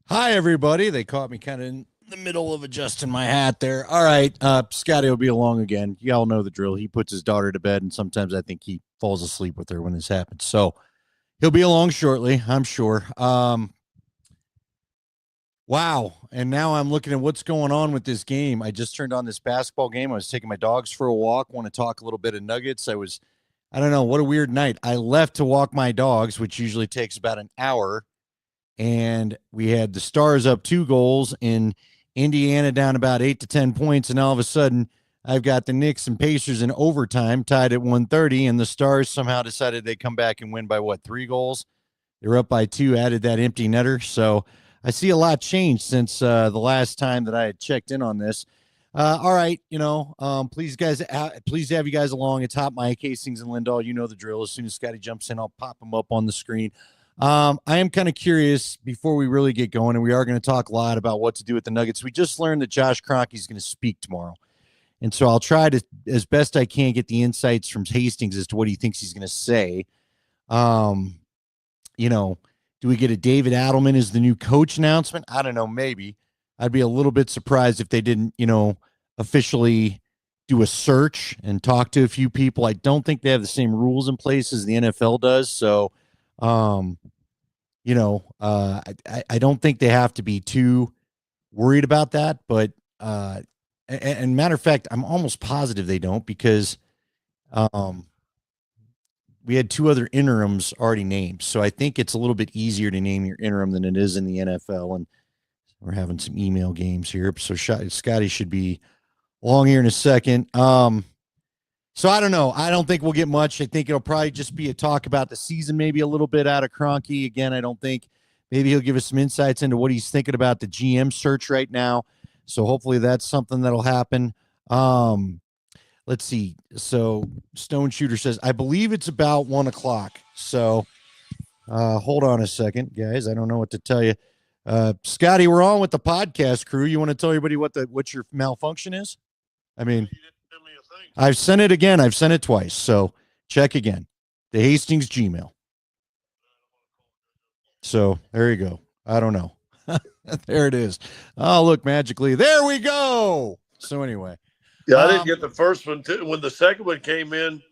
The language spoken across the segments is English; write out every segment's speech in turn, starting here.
Hi, everybody. They caught me kind of in the middle of adjusting my hat there. All right. Scotty will be along again. Y'all know the drill. He puts his daughter to bed, and sometimes I think he falls asleep with her when this happens. So he'll be along shortly, I'm sure. Wow. And now I'm looking at what's going on with this game. I just turned on this basketball game. I was taking my dogs for a walk. Want to talk a little bit of Nuggets. I don't know, what a weird night. I left to walk my dogs, which usually takes about an hour, and we had the Stars up 2 goals in Indiana down about 8 to 10 points, and all of a sudden I've got the Knicks and Pacers in overtime tied at 130, and the Stars somehow decided they come back and win by 3 goals. They were up by 2, added that empty netter. So I see a lot changed since the last time that I had checked in on this. All right, please guys, please have you guys along. It's Hot Mike, Hastings, and Lindahl. You know the drill. As soon as Scotty jumps in, I'll pop him up on the screen. I am kind of curious before we really get going, and we are going to talk a lot about what to do with the Nuggets. We just learned that Josh Kroenke is going to speak tomorrow, and so I'll try to, as best I can, get the insights from Hastings as to what he thinks he's going to say. Um, you know, do we get a David Adelman as the new coach announcement? I don't know. Maybe. I'd be a little bit surprised if they didn't, officially do a search and talk to a few people. I don't think they have the same rules in place as the NFL does. So, um, I don't think they have to be too worried about that. But, and matter of fact, I'm almost positive they don't because, um, we had 2 other interims already named. So I think it's a little bit easier to name your interim than it is in the NFL. And we're having some email games here. So Scotty should be along here in a second. So I don't know. I don't think we'll get much. I think it'll probably just be a talk about the season, maybe a little bit out of Kroenke. Again, I don't think maybe he'll give us some insights into what he's thinking about the GM search right now. So hopefully that's something that'll happen. Um, let's see. So Stone Shooter says, I believe it's about 1 o'clock. So hold on a second, guys. I don't know what to tell you. Scotty, we're on with the podcast crew. You want to tell everybody what your malfunction is? I mean, I've sent it again. I've sent it twice. So check again. The Hastings Gmail. So there you go. I don't know. There it is. Oh, look, magically. There we go. So anyway. Yeah, I didn't get the first one. When the second one came in,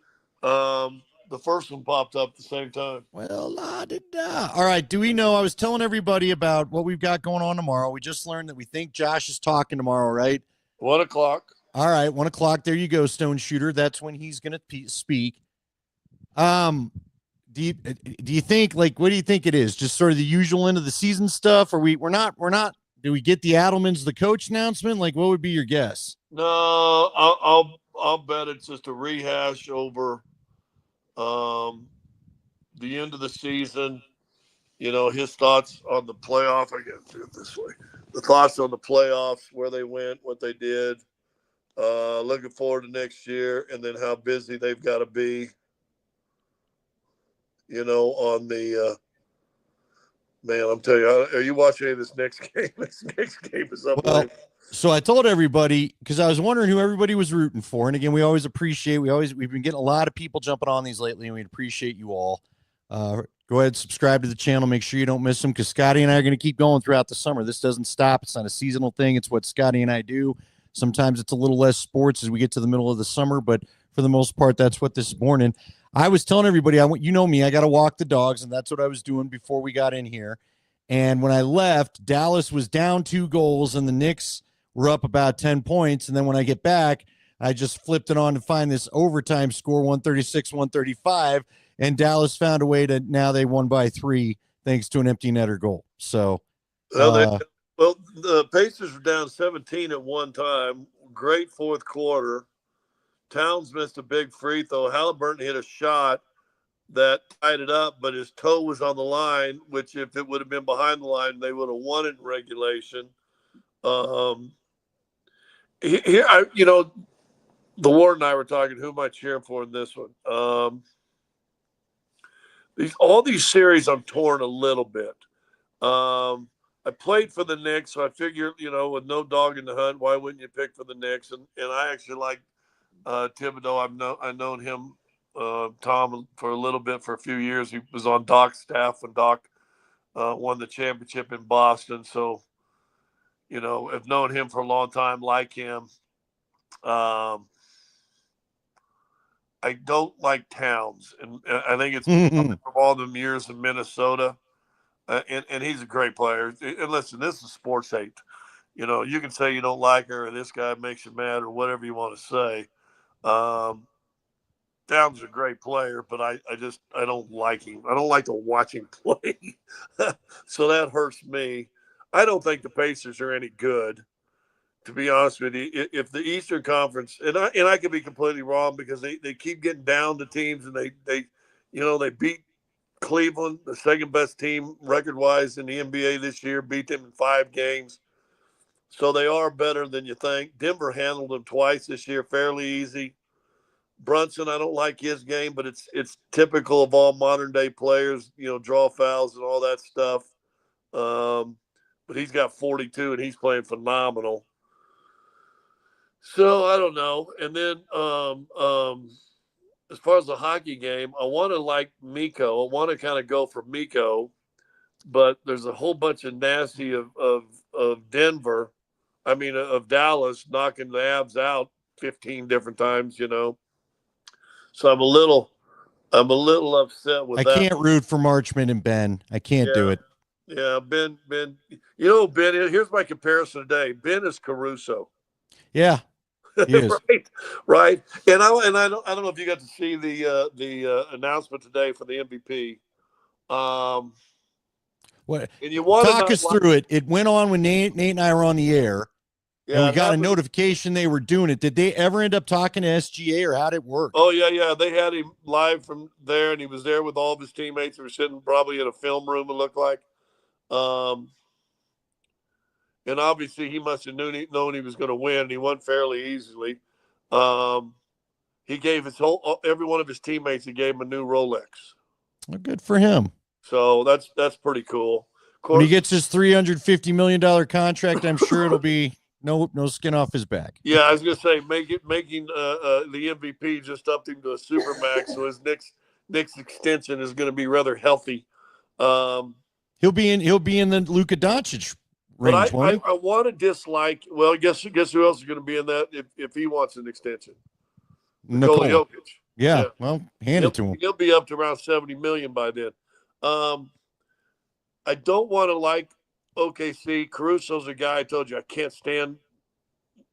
the first one popped up at the same time. Well, la da da. All right. Do we know? I was telling everybody about what we've got going on tomorrow. We just learned that we think Josh is talking tomorrow, right? 1 o'clock. All right. 1 o'clock. There you go, Stone Shooter. That's when he's going to speak. Um, do you think, like, what do you think it is? Just sort of the usual end of the season stuff? Or we're not. Do we get the Adelman's the coach announcement? Like, what would be your guess? No, I'll bet it's just a rehash over um, the end of the season. His thoughts on the playoff. I got to do it this way. The thoughts on the playoffs, where they went, what they did. Looking forward to next year, and then how busy they've got to be. On the man, I'm telling you, are you watching any of this next game? This next game is up Well, late. so I told everybody because I was wondering who everybody was rooting for. And again, we've been getting a lot of people jumping on these lately, and we appreciate you all. Go ahead, subscribe to the channel, make sure you don't miss them because Scotty and I are going to keep going throughout the summer. This doesn't stop. It's not a seasonal thing. It's what Scotty and I do. Sometimes it's a little less sports as we get to the middle of the summer, but for the most part, that's what this morning. I was telling everybody, you know me, I got to walk the dogs, and that's what I was doing before we got in here. And when I left, Dallas was down 2 goals, and the Knicks were up about 10 points. And then when I get back, I just flipped it on to find this overtime score 136, 135. And Dallas found a way to, now they won by 3 thanks to an empty netter goal. So, Well, the Pacers were down 17 at one time. Great fourth quarter. Towns missed a big free throw. Halliburton hit a shot that tied it up, but his toe was on the line, which if it would have been behind the line, they would have won in regulation. Here, the Ward and I were talking. Who am I cheering for in this one? All these series, I'm torn a little bit. I played for the Knicks, so I figure, with no dog in the hunt, why wouldn't you pick for the Knicks? And I actually like Thibodeau. I've known him, Tom, for a little bit, for a few years. He was on Doc's staff when Doc won the championship in Boston. So, I've known him for a long time, like him. Um, I don't like Towns, and I think it's from all the years in Minnesota. And he's a great player. And listen, this is sports hate. You can say you don't like her, or this guy makes you mad, or whatever you want to say. Towns is a great player, but I don't like him. I don't like to watch him play. So that hurts me. I don't think the Pacers are any good, to be honest with you. If the Eastern Conference, and I could be completely wrong, because they keep getting down to teams, and they beat Cleveland, the second best team record wise in the NBA this year, beat them in 5 games. So they are better than you think. Denver handled them twice this year, fairly easy. Brunson, I don't like his game, but it's typical of all modern day players, draw fouls and all that stuff. But he's got 42 and he's playing phenomenal. So I don't know. And then as far as the hockey game, I want to like Mikko. I want to kind of go for Mikko, but there's a whole bunch of nasty of Denver. I mean, of Dallas knocking the Avs out 15 different times, So I'm a little upset with that. I can't root for Marchment and Ben. I can't do it. Yeah, Ben. Ben. Here's my comparison today. Ben is Caruso. Yeah, he is. right. And I don't know if you got to see the announcement today for the MVP. What? And you want talk us through it. It went on when Nate and I were on the air. Yeah, and we got a notification they were doing it. Did they ever end up talking to SGA, or how'd it work? Oh, yeah. They had him live from there, and he was there with all of his teammates. They were sitting probably in a film room, it looked like. And obviously he must have known he was going to win, and he won fairly easily. He gave every one of his teammates, he gave him a new Rolex. Well, good for him. So that's pretty cool. When he gets his $350 million contract, I'm sure it'll be no skin off his back. Yeah, I was gonna say making the MVP just upped him to a supermax, so his next extension is going to be rather healthy. He'll be in the Luka Doncic range. But I want to dislike. Well, guess who else is going to be in that if he wants an extension? Nikola Jokic. Yeah, well, hand it to him. He'll be up to around $70 million by then. I don't want to like OKC. Caruso's a guy I told you I can't stand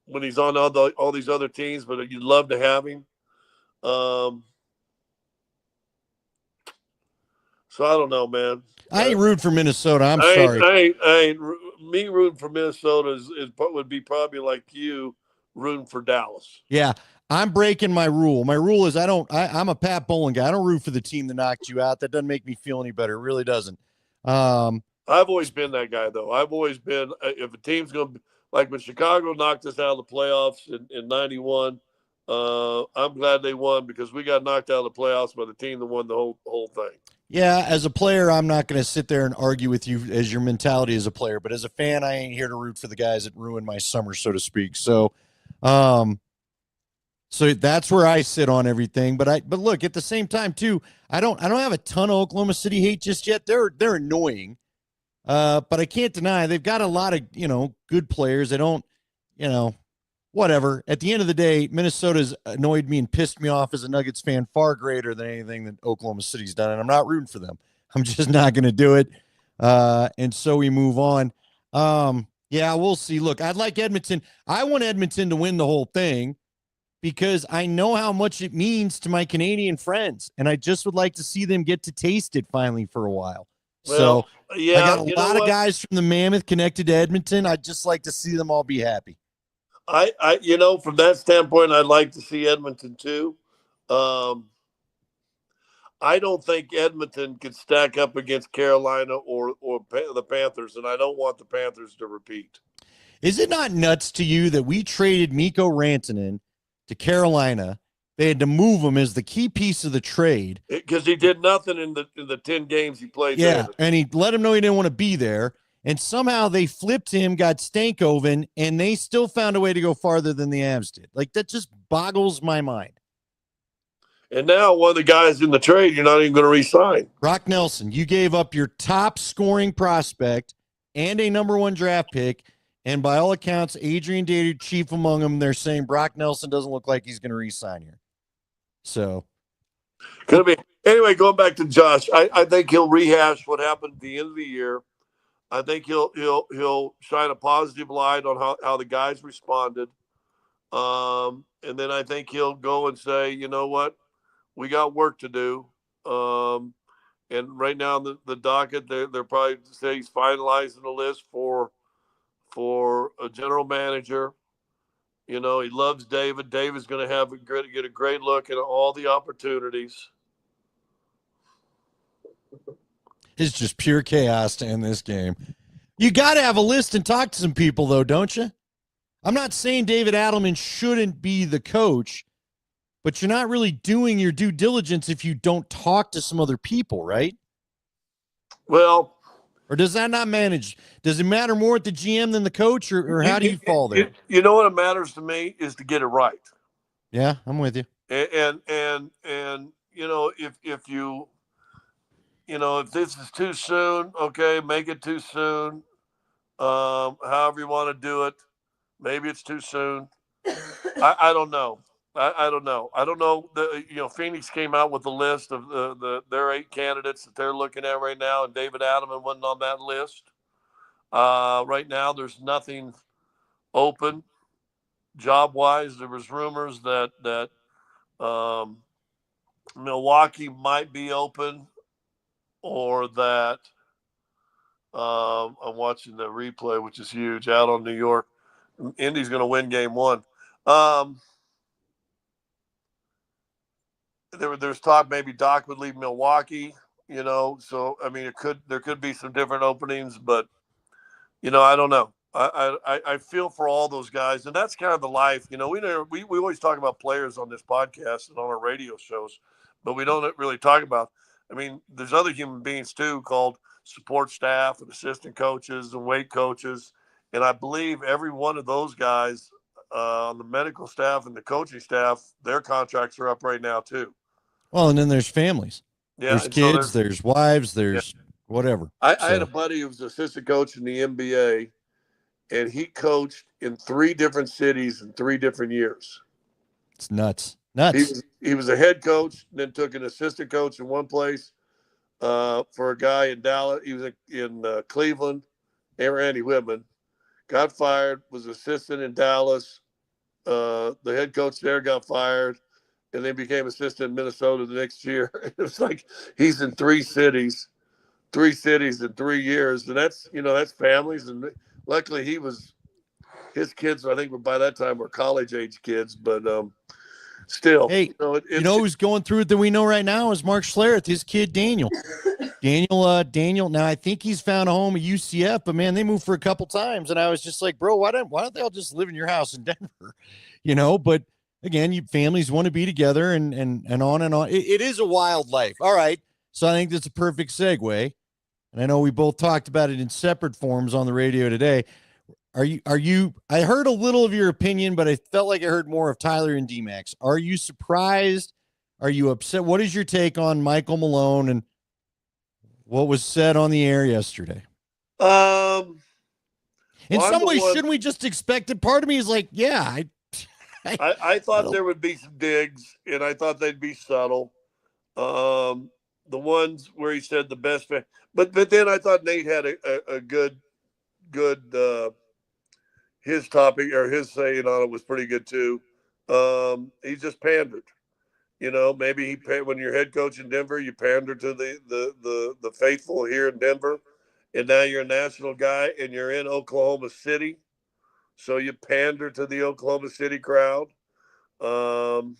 when he's on all these other teams, but you'd love to have him. So I don't know, man. I ain't rooting for Minnesota. I'm sorry. Me rooting for Minnesota would be probably like you rooting for Dallas. Yeah, I'm breaking my rule. My rule is I'm a Pat Bowling guy. I don't root for the team that knocked you out. That doesn't make me feel any better. It really doesn't. I've always been that guy, though. I've always been, if a team's going to – like when Chicago knocked us out of the playoffs in 91, I'm glad they won because we got knocked out of the playoffs by the team that won the whole thing. Yeah, as a player, I'm not going to sit there and argue with you as your mentality as a player. But as a fan, I ain't here to root for the guys that ruined my summer, so to speak. So that's where I sit on everything. But look, at the same time, too, I don't have a ton of Oklahoma City hate just yet. They're annoying. But I can't deny they've got a lot of, good players. They don't, whatever. At the end of the day, Minnesota's annoyed me and pissed me off as a Nuggets fan far greater than anything that Oklahoma City's done. And I'm not rooting for them. I'm just not going to do it. And so we move on. Yeah, we'll see. Look, I'd like Edmonton. I want Edmonton to win the whole thing because I know how much it means to my Canadian friends. And I just would like to see them get to taste it finally for a while. Well, yeah, I got a lot of guys from the Mammoth connected to Edmonton. I'd just like to see them all be happy. I from that standpoint, I'd like to see Edmonton too. I don't think Edmonton could stack up against Carolina or the Panthers, and I don't want the Panthers to repeat. Is it not nuts to you that we traded Mikko Rantanen to Carolina? They had to move him as the key piece of the trade because he did nothing in the 10 games he played. Yeah, and he let him know he didn't want to be there. And somehow they flipped him, got Stankoven, and they still found a way to go farther than the Avs did. Like, that just boggles my mind. And now one of the guys in the trade, you're not even going to re-sign. Brock Nelson, you gave up your top scoring prospect and a number 1 draft pick. And by all accounts, Adrian Dater, chief among them, they're saying Brock Nelson doesn't look like he's going to re-sign here. So, Could be. Anyway, going back to Josh, I think he'll rehash what happened at the end of the year. I think he'll shine a positive light on how the guys responded. And then I think he'll go and say, you know what, we got work to do. And right now the docket, they're probably say he's finalizing the list for a general manager. You know, he loves David. David's going to get a great look at all the opportunities. it's just pure chaos to end this game. You got to have a list and talk to some people, though, don't you? I'm not saying David Adelman shouldn't be the coach, but you're not really doing your due diligence if you don't talk to some other people, right? Well, or does that not manage? Does it matter more at the GM than the coach, or how do you fall there? You know what it matters to me is to get it right. Yeah, I'm with you. And you know, if you know, if this is too soon, okay, make it too soon. However you want to do it. Maybe it's too soon. I don't know. I don't know. I don't know. You know, Phoenix came out with a list of their 8 candidates that they're looking at right now, and David Adelman wasn't on that list. Right now, there's nothing open job-wise. There was rumors that Milwaukee might be open, or that I'm watching the replay, which is huge, out on New York. Indy's going to win game 1. There's talk maybe Doc would leave Milwaukee, you know. So I mean, there could be some different openings, but you know, I don't know. I feel for all those guys, and that's kind of the life. You know, we always talk about players on this podcast and on our radio shows, but we don't really talk about. I mean, there's other human beings too, called support staff and assistant coaches and weight coaches, and I believe every one of those guys on the medical staff and the coaching staff, their contracts are up right now too. Well, and then there's families. Yeah, there's kids, so there's wives, there's whatever. I had a buddy who was assistant coach in the NBA, and he coached in 3 different cities in 3 different years. It's nuts. He was a head coach, then took an assistant coach in one place for a guy in Dallas. He was in Cleveland, and Randy Whitman. Got fired, was assistant in Dallas. The head coach there got fired, and then became assistant in Minnesota the next year. It was like he's in 3 cities in 3 years, and that's, you know, that's families. And luckily, his kids, I think, by that time were college age kids, but still. Hey, you know who's going through it that we know right now is Mark Schlereth, his kid Daniel. Daniel. Now I think he's found a home at UCF, but man, they moved for a couple times, and I was just like, bro, why don't they all just live in your house in Denver? You know, but again, families want to be together, and on and on. It is a wild life. All right, so I think that's a perfect segue, and I know we both talked about it in separate forms on the radio today. Are you? I heard a little of your opinion, but I felt like I heard more of Tyler and D-Max. Are you surprised? Are you upset? What is your take on Michael Malone and what was said on the air yesterday? In some ways, shouldn't we just expect it? Part of me is like, yeah. I thought there would be some digs, and I thought they'd be subtle. The ones where he said the best fan, but then I thought Nate had a good his topic or his saying on it was pretty good too. He just pandered. You know, maybe when you're head coach in Denver, you pander to the faithful here in Denver, and now you're a national guy and you're in Oklahoma City, so you pander to the Oklahoma City crowd. And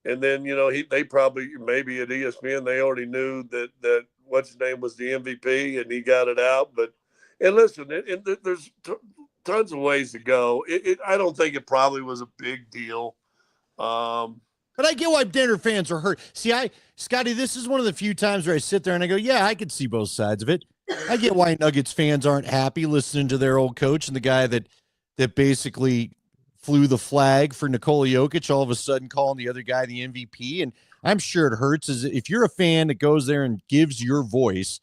then, you know, they probably, maybe at ESPN, they already knew that what's his name was the MVP, and he got it out. And listen, there's tons of ways to go. I don't think it probably was a big deal. But I get why Denver fans are hurt. See, Scotty, this is one of the few times where I sit there and I go, yeah, I could see both sides of it. I get why Nuggets fans aren't happy listening to their old coach and the guy that basically flew the flag for Nikola Jokic, all of a sudden calling the other guy the MVP. And I'm sure it hurts as if you're a fan that goes there and gives your voice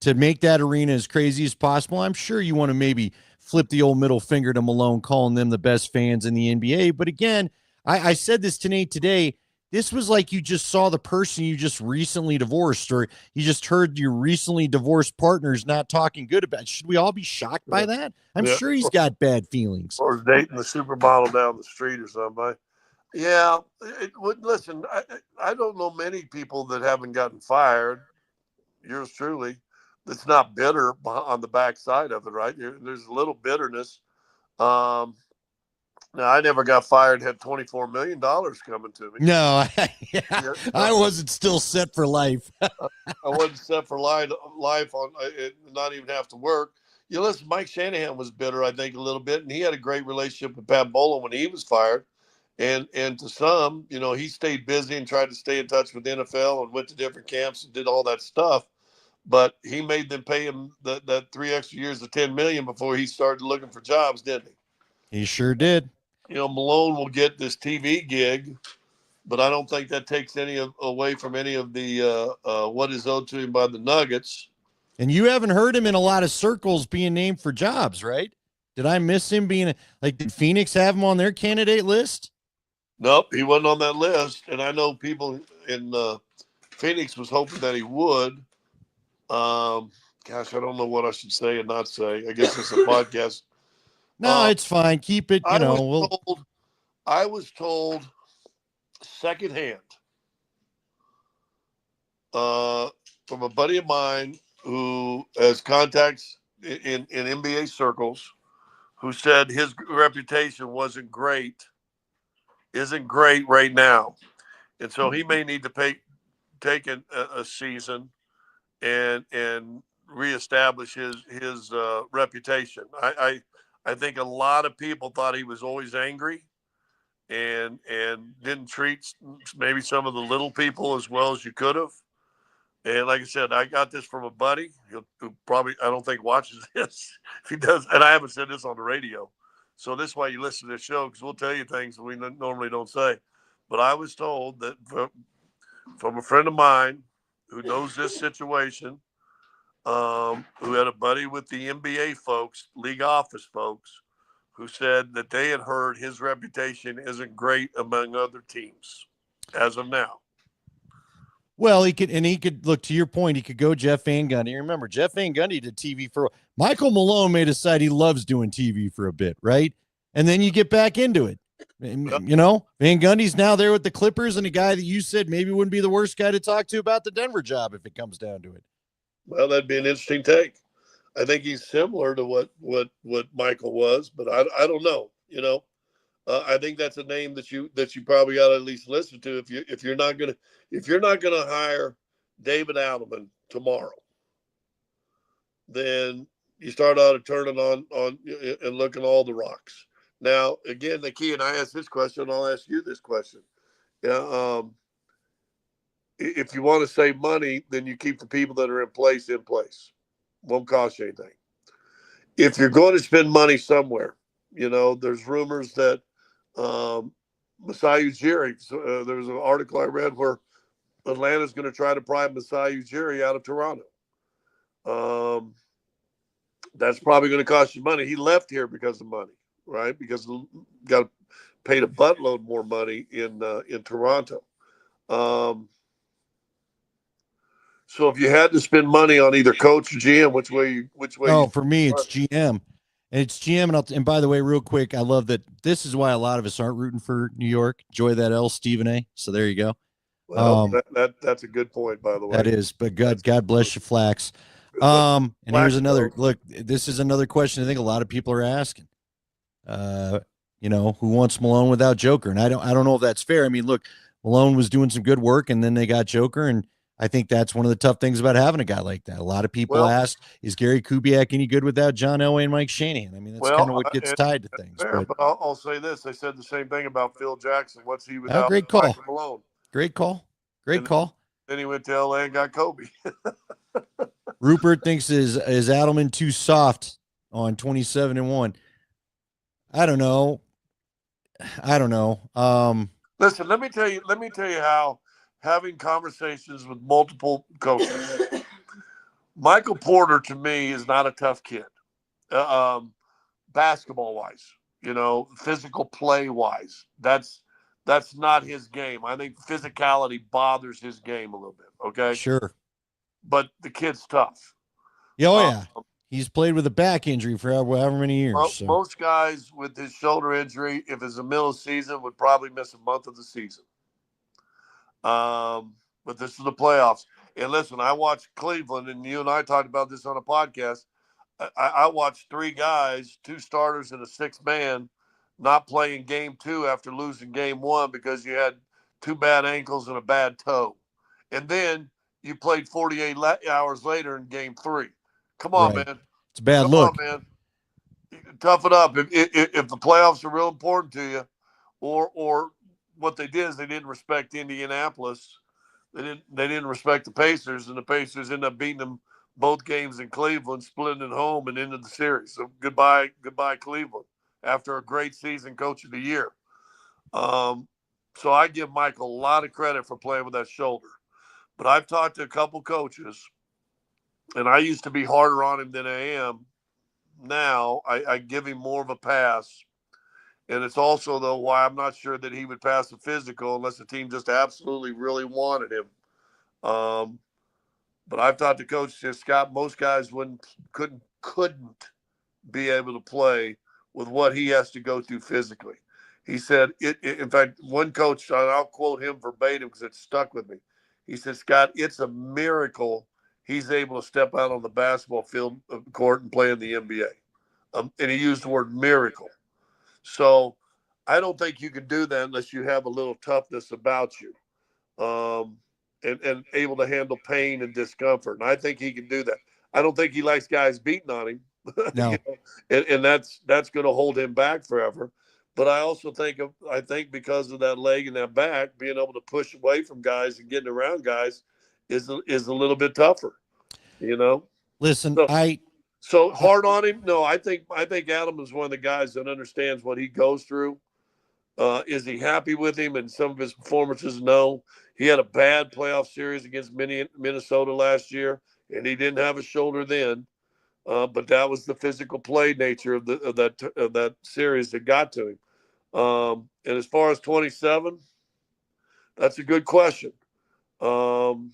to make that arena as crazy as possible. I'm sure you want to maybe flip the old middle finger to Malone, calling them the best fans in the NBA. But again, I said this to Nate today. This was like you just saw the person you just recently divorced, or you just heard your recently divorced partner's not talking good about. Should we all be shocked by that? I'm sure he's got bad feelings. Or dating the supermodel down the street or somebody. Yeah, listen, I don't know many people that haven't gotten fired. Yours truly, that's not bitter on the backside of it, right? There's a little bitterness. Now, I never got fired, had $24 million coming to me. No, I wasn't still set for life. I wasn't set for life on not even have to work. You listen, Mike Shanahan was bitter, I think, a little bit, and he had a great relationship with Pat Bowlen when he was fired. And to some, he stayed busy and tried to stay in touch with the NFL and went to different camps and did all that stuff. But he made them pay him that 3 extra years of $10 million before he started looking for jobs, didn't he? He sure did. Malone will get this TV gig, but I don't think that takes away from any of the what is owed to him by the Nuggets. And you haven't heard him in a lot of circles being named for jobs, right? Did I miss him being did Phoenix have him on their candidate list? Nope, he wasn't on that list. And I know people in Phoenix was hoping that he would. Gosh, I don't know what I should say and not say. I guess it's a podcast. No, it's fine. Keep it, I was told secondhand from a buddy of mine who has contacts in NBA circles, who said his reputation isn't great right now. And so he may need to take a season and reestablish his reputation. I think a lot of people thought he was always angry and didn't treat maybe some of the little people as well as you could have. And like I said, I got this from a buddy who probably, I don't think, watches this. If he does, and I haven't said this on the radio. So this is why you listen to this show, because we'll tell you things we normally don't say. But I was told that from a friend of mine who knows this situation, who had a buddy with the NBA folks, league office folks, who said that they had heard his reputation isn't great among other teams as of now. Well, he could look, to your point, he could go Jeff Van Gundy. Remember, Jeff Van Gundy did TV for Michael Malone made a side he loves doing TV for a bit, right? And then you get back into it. Van Gundy's now there with the Clippers, and a guy that you said maybe wouldn't be the worst guy to talk to about the Denver job if it comes down to it. Well, that'd be an interesting take. I think he's similar to what Michael was, but I don't know. I think that's a name that you probably got to at least listen to if you're not gonna hire David Adelman tomorrow, then you start out turning on and looking all the rocks. Now, again, the key, and I asked this question, I'll ask you this question. If you want to save money, then you keep the people that are in place. Won't cost you anything. If you're going to spend money somewhere, there's rumors that Masai Ujiri, there's an article I read where Atlanta's going to try to pry Masai Ujiri out of Toronto. That's probably going to cost you money. He left here because of money, right? Because got paid a buttload more money in Toronto. So if you had to spend money on either coach or GM, which way? Oh, for me, it's GM. And it's GM. And by the way, real quick, I love that this is why a lot of us aren't rooting for New York. Enjoy that L, Stephen A. So there you go. Well, that's a good point, by the way. That is, but God bless you, Flax. And here's another look. This is another question I think a lot of people are asking. Who wants Malone without Joker? And I don't know if that's fair. I mean, look, Malone was doing some good work, and then they got Joker, and I think that's one of the tough things about having a guy like that. A lot of people ask, is Gary Kubiak any good without John Elway and Mike Shanahan? I mean, that's kind of what gets tied to things. Fair, but I'll say this. They said the same thing about Phil Jackson. What's he without great call. Michael Malone? Great call. Call. Then he went to LA and got Kobe. Rupert thinks is Adelman too soft on 27-1? I don't know. I don't know. Listen, let me tell you. Let me tell you how having conversations with multiple coaches. Michael Porter to me is not a tough kid, basketball wise. Physical play wise. That's not his game. I think physicality bothers his game a little bit. Okay, Sure. but the kid's tough. Yeah, oh Uh, yeah. He's played with a back injury for however many years. So most guys with his shoulder injury, if it's the middle of the season, would probably miss a month of the season. But this is the playoffs. And listen, I watched Cleveland, and you and I talked about this on a podcast. I watched three guys, two starters and a sixth man, not playing game two after losing game one because you had two bad ankles and a bad toe. And then you played 48 hours later in game three. Come on, right. man. It's a bad Come on, look. man. Tough it up. If the playoffs are real important to you, or what they did is they didn't respect Indianapolis. They didn't respect the Pacers, and the Pacers ended up beating them both games in Cleveland, splitting at home and into the series. So goodbye Cleveland after a great season, coach of the year. Um, so I give Michael a lot of credit for playing with that shoulder. But I've talked to a couple coaches, and I used to be harder on him than I am now. I give him more of a pass. And it's also, though, why I'm not sure that he would pass the physical unless the team just absolutely really wanted him. Um, but I've talked to Coach Scott. Most guys couldn't be able to play with what he has to go through physically. He said, in fact, one coach, and I'll quote him verbatim because it stuck with me. He said, Scott, it's a miracle he's able to step out on the basketball field court and play in the NBA. And he used the word miracle. So I don't think you can do that unless you have a little toughness about you. And able to handle pain and discomfort. And I think he can do that. I don't think he likes guys beating on him, No. and that's going to hold him back forever. But I also think because of that leg and that back, being able to push away from guys and getting around guys is a little bit tougher, you know. Listen, So I so hard on him? No, I think Adam is one of the guys that understands what he goes through. Is he happy with him and some of his performances? No. He had a bad playoff series against Minnesota last year, and he didn't have a shoulder then. But that was the physical play nature of that series that got to him. And as far as 27, that's a good question. Um,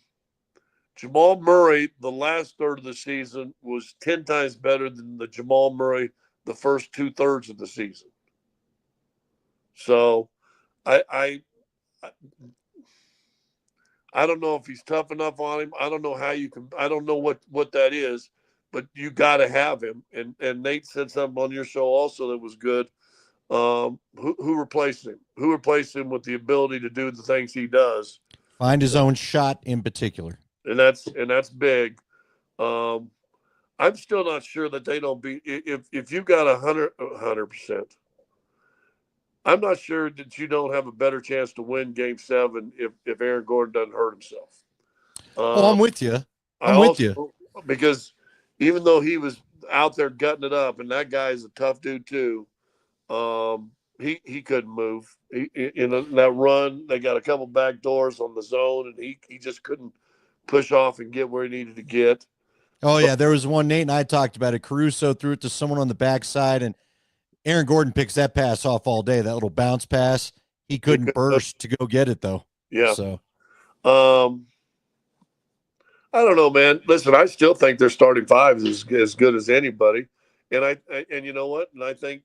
Jamal Murray, the last third of the season, was 10 times better than the Jamal Murray the first 2/3 of the season. So I I don't know if he's tough enough on him. I don't know how you can. I don't know what that is, but you got to have him. And Nate said something on your show also that was good. Who replaced him? Who replaced him with the ability to do the things he does? find his own shot in particular. And that's big. Um, I'm still not sure that they don't be if you've got 100%. I'm not sure that you don't have a better chance to win Game 7 if Aaron Gordon doesn't hurt himself. Oh, Um, I'm with you. I I'm with you. also because even though he was out there gutting it up, and that guy is a tough dude too, he couldn't move. In that run, they got a couple back doors on the zone, and he just couldn't push off and get where he needed to get. Oh But yeah, there was one Nate and I talked about it. Caruso threw it to someone on the backside, and Aaron Gordon picks that pass off all day. That little bounce pass. He couldn't burst to go get it though. yeah, So um, I don't know, man. Listen, I still think their starting five is as good as anybody, and you know what? And I think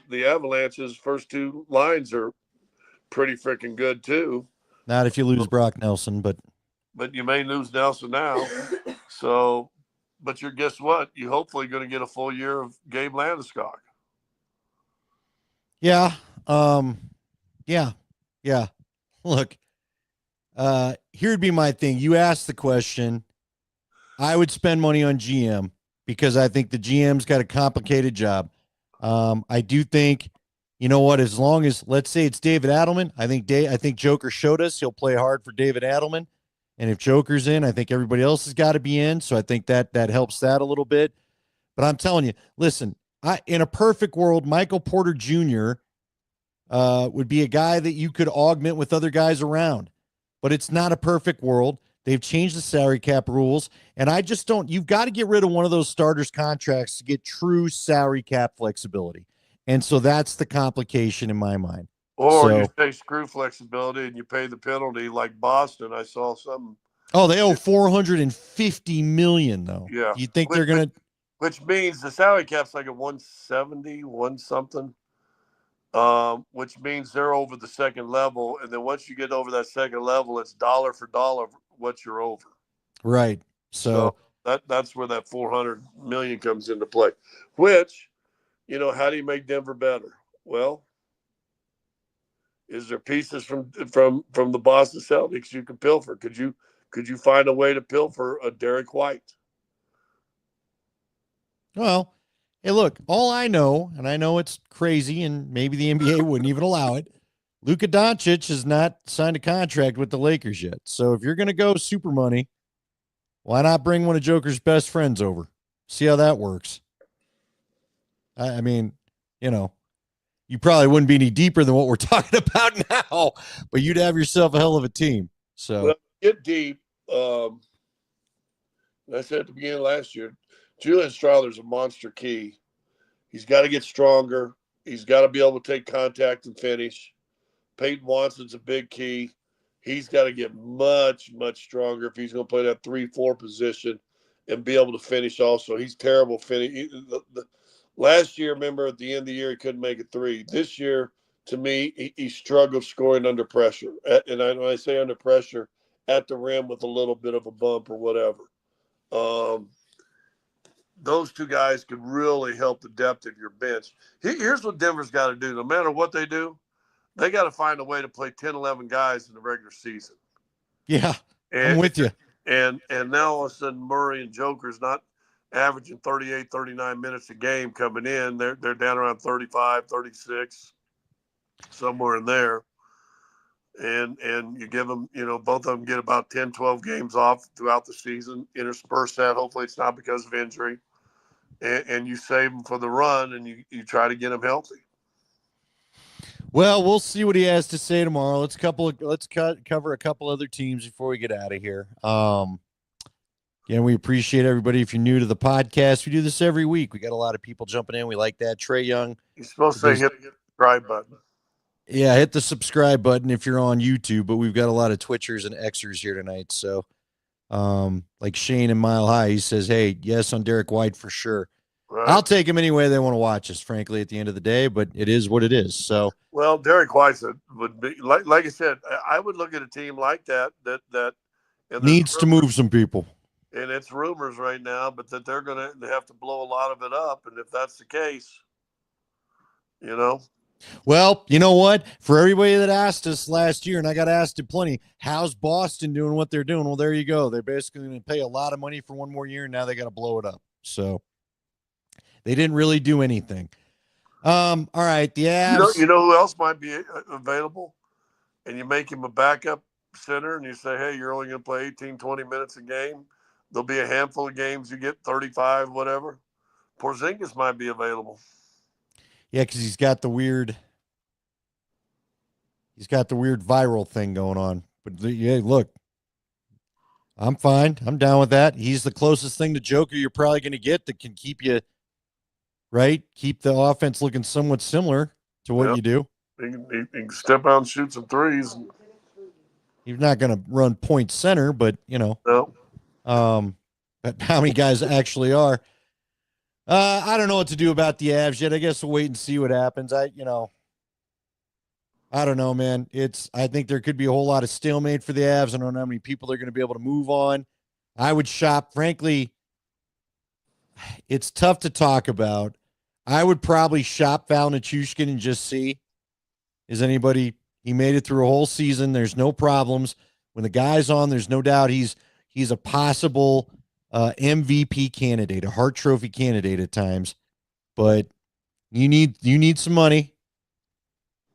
the Avalanche's first two lines are pretty freaking good too. not if you lose Brock Nelson, But you may lose Nelson now. So, but you're guess what? You hopefully going to get a full year of Gabe Landeskog. yeah, yeah, yeah. Look, here'd be my thing. You asked the question. I would spend money on GM because I think the GM's got a complicated job. I do think, you know what? As long as let's say it's David Adelman, I think Joker showed us he'll play hard for David Adelman, and if Joker's in, I think everybody else has got to be in. So I think that helps that a little bit. But I'm telling you, listen, in a perfect world, Michael Porter Jr. would be a guy that you could augment with other guys around. But it's not a perfect world. They've changed the salary cap rules. And I just don't, you've got to get rid of one of those starters' contracts to get true salary cap flexibility. And so that's the complication in my mind. Or So, you say screw flexibility and you pay the penalty like Boston. I saw something. oh, they owe $450 million though. Yeah. You think which, they're gonna? which means the salary cap's like a 170, one something. Which means they're over the second level, and then once you get over that second level, it's dollar for dollar what you're over. Right. So that's where that 400 million comes into play. Which, how do you make Denver better? Well, is there pieces from the Boston Celtics you can pilfer? Could you find a way to pilfer a Derek White? Well, hey, look, all I know, and I know it's crazy, and maybe the NBA wouldn't even allow it. Luka Doncic has not signed a contract with the Lakers yet. So if you're going to go super money, why not bring one of Joker's best friends over? See how that works. I mean, you probably wouldn't be any deeper than what we're talking about now, but you'd have yourself a hell of a team. So, well, get deep. I said at the beginning of last year, Julian Strawther's a monster key. He's got to get stronger. He's got to be able to take contact and finish. Peyton Watson's a big key. He's got to get much, much stronger if he's going to play that 3-4 position and be able to finish also. He's terrible finish. Last year, remember, at the end of the year, he couldn't make a three. This year, to me, he struggled scoring under pressure. And when I say under pressure, at the rim with a little bit of a bump or whatever. Those two guys could really help the depth of your bench. Here's what Denver's got to do. No matter what they do, they got to find a way to play 10, 11 guys in the regular season. yeah, I'm with you. And now all of a sudden Murray and Joker's not averaging 38, 39 minutes a game coming in. They're down around 35, 36, somewhere in there. And you give them, both of them get about 10, 12 games off throughout the season, intersperse that. Hopefully it's not because of injury. And you save them for the run, and you try to get them healthy. Well, we'll see what he has to say tomorrow. Let's cover a couple other teams before we get out of here. Again, we appreciate everybody. If you're new to the podcast, we do this every week. We got a lot of people jumping in. We like that. Trey Young. You're supposed to say hit the subscribe button. Yeah, hit the subscribe button if you're on YouTube, but we've got a lot of Twitchers and Xers here tonight. So, like Shane in Mile High, he says, hey, yes on Derek White for sure. Right. I'll take him any way they want to watch us, frankly, at the end of the day, but it is what it is. So, well, Derek White would be like I said, I would look at a team like that needs to move some people. And it's rumors right now, but that they're going to have to blow a lot of it up. And if that's the case, Well, you know what? For everybody that asked us last year, and I got asked it plenty, how's Boston doing what they're doing? Well, there you go. They're basically going to pay a lot of money for one more year, and now they got to blow it up. So they didn't really do anything. All right, the Avs. You know who else might be available? And you make him a backup center, and you say, hey, you're only going to play 18, 20 minutes a game. There'll be a handful of games you get 35, whatever. Porzingis might be available. Yeah, because he's got the weird viral thing going on. But yeah, look, I'm fine. I'm down with that. He's the closest thing to Joker you're probably going to get that can keep you right, keep the offense looking somewhat similar to what you do. He can step out and shoot some threes. He's not going to run point center, but No. But how many guys actually are? I don't know what to do about the Avs yet. I guess we'll wait and see what happens. I don't know, man. I think there could be a whole lot of stalemate for the Avs. I don't know how many people they're going to be able to move on. I would shop. Frankly, it's tough to talk about. I would probably shop Val Nichushkin and just see, is anybody, he made it through a whole season. There's no problems. When the guy's on, there's no doubt he's a possible MVP candidate, a Hart Trophy candidate at times. But you need some money.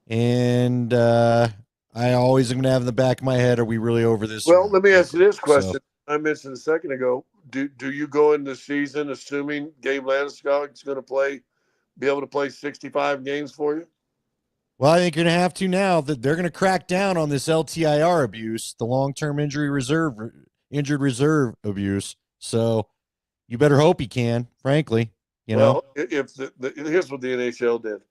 And I always am going to have in the back of my head, are we really over this? Well, let me ask you this question. So, I mentioned a second ago. Do you go into the season assuming Gabe Landeskog is going to be able to play 65 games for you? Well, I think you're going to have to now that they're going to crack down on this LTIR abuse, the long-term injured reserve abuse. So you better hope he can, frankly, you know. Well, if here's what the NHL did.